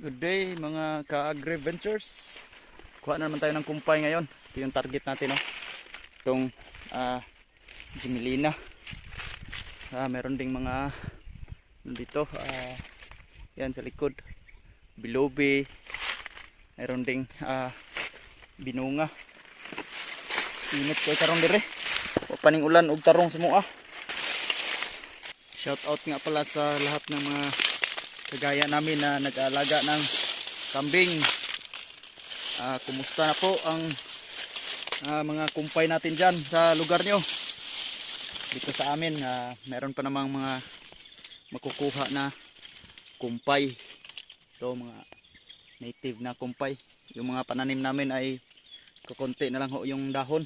Good day mga ka-agri ventures. Kuha na naman tayo ng kumpay ngayon. Ito yung target natin, no? Itong Gemelina. Meron ding mga nandito. Yan sa likod. Bilobi. Meron ding binunga. Init ko tarong dire. Paning ulan og tarong sa mua. Shout out nga pala sa lahat ng mga kagaya namin na nag-aalaga ng kambing. Kumusta na po ang mga kumpay natin dyan sa lugar nyo? Dito sa amin meron pa namang mga makukuha na kumpay. Ito mga native na kumpay. Yung mga pananim namin ay kukunti na lang ho yung dahon.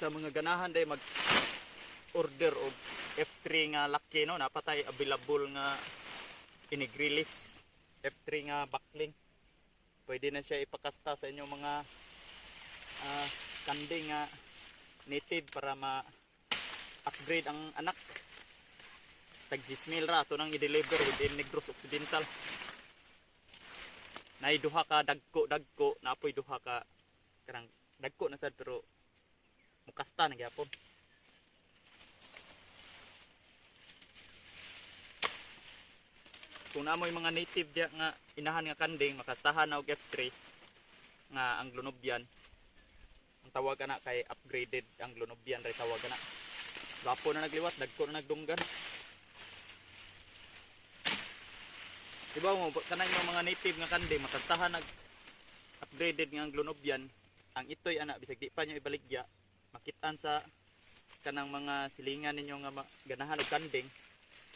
Sa mga ganahan day mag order og F3 nga laki, no, napatay available nga inigrilis F3 nga backling. Pwede na siya ipakasta sa inyong mga kanding nga native para ma-upgrade ang anak. Tag 10,000 ra ato nang i-deliver within Negros Occidental. Nay duha ka dagko napoy duha ka karang dagko na sad pero mukasta na gyapon. Kung naamoy mga native dia nga inahan nga kanding makastahan na og F3 nga Anglo Nubian, ang tawag na kay upgraded Anglo Nubian ray tawag na. Gapo na nagliwat, dagko na nagdunggan. Diba mo kanang yung mga native nga kanding makastahan nag upgraded nga Anglo Nubian, ang itoy ana bisag di pa nyo ibaligya makitaan sa kanang mga silingan ninyo nga ganahan og kanding,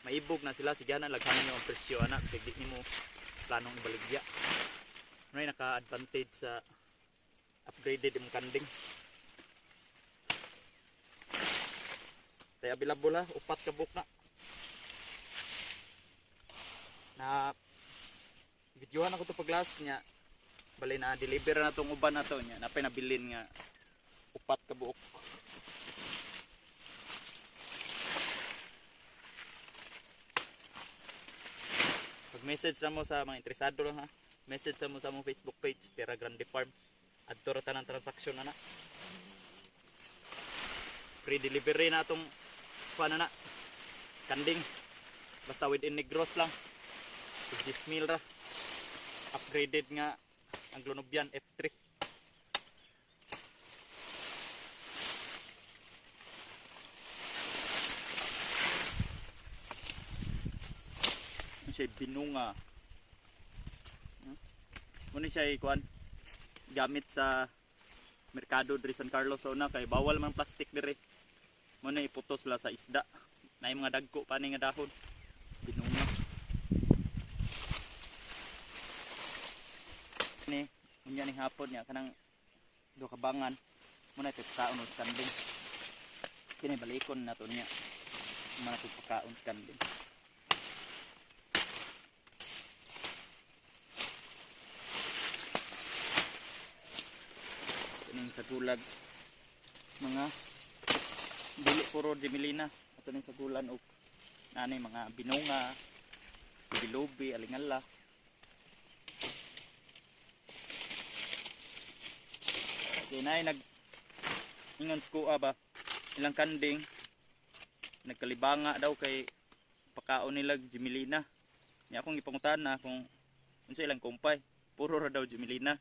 maibog na sila sigana laghan ninyo ang presyo ana bisag di nimo planong ibaligya. May naka-advantage sa upgraded imong kanding. Tay available upat ka book na videohan ako to pag last nya bali na deliver na tong uban na to nya napay nabilin nga upat ka buok. Pag message na mo sa mga interesado lang message na mo sa mong Facebook page Terra Grande Farms, adto ra tanang transaksyon na free delivery na atong na kanding basta within Negros lang 10,000 ra upgraded nga Anglo Nubian F3. Siya binunga. Muna siya ikuan gamit sa merkado diri San Carlos sa una kay bawal man plastic diri. Muna iputos la sa isda. Na mga dagko pa ni nga dahon. Binunga. Ni unya ning hapon niya kanang do kabangan muna ito kaon og kanding. Kini balikon nato niya. Mga pagkaon sa kanding. Sa gulag mga dili puro Gemelina ato ning sa gulan og nanay mga binunga, bilobi, alingala. Dinay nag ingon skuha ba ilang kanding nagkalibanga daw kay pakaon nila Gemelina. Nya akong ipangutan na kung unsa ilang kumpay, puro ra daw Gemelina.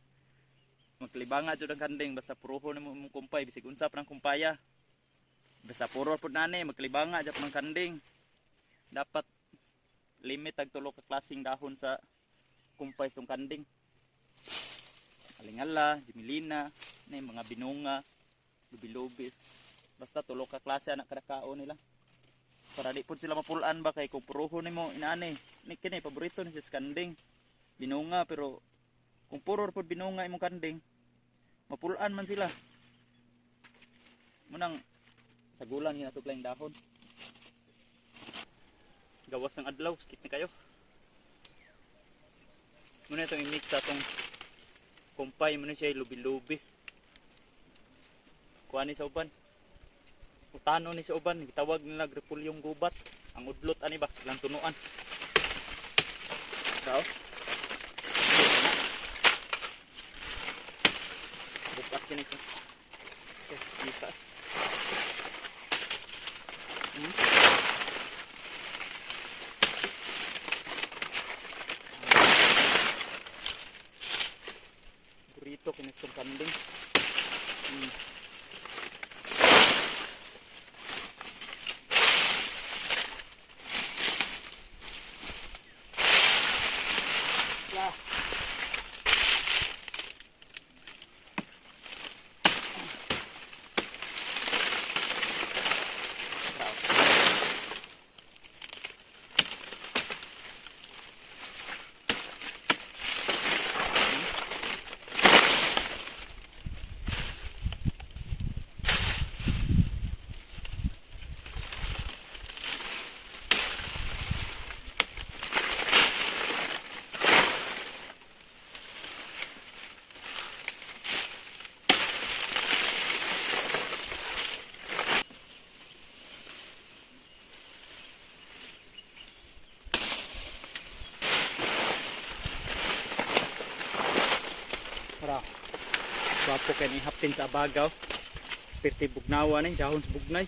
Magkalibanga jud ang kanding basta puruho nimo imong kumpay bisig unsa pa ng kumpaya. Basta puro pud nani magkalibanga jud ng kanding. Dapat limit ang tulo ka klaseng dahon sa kumpay tong kanding. Alingala, jimilina, na mga binunga, lubi-lubi. Basta tulo ka klase anak kada kaon nila. Para di pud sila mapulaan ba kay kung puruho nimo inaani. Ni kini paborito ni sa kanding. Binunga pero kung puro pud binunga imong kanding, mapulaan man sila. Munang sagulan ni nato laing dahon. Gawas ng adlaw, skip ni kayo. Muna itong i-mix sa itong kumpay, muna siya lubi-lubi. Kuha ni sa uban. Utano ni sa uban, gitawag nila repulyong gubat. Ang udlot ani ba, lang tunuan. Sao? Bukas yun ito. Okay, bisa. Burrito kinestong kanding. Yeah. Para wapo kay ni hapin sa bagaw. Perti bugnawa ni dahon sa bugnay.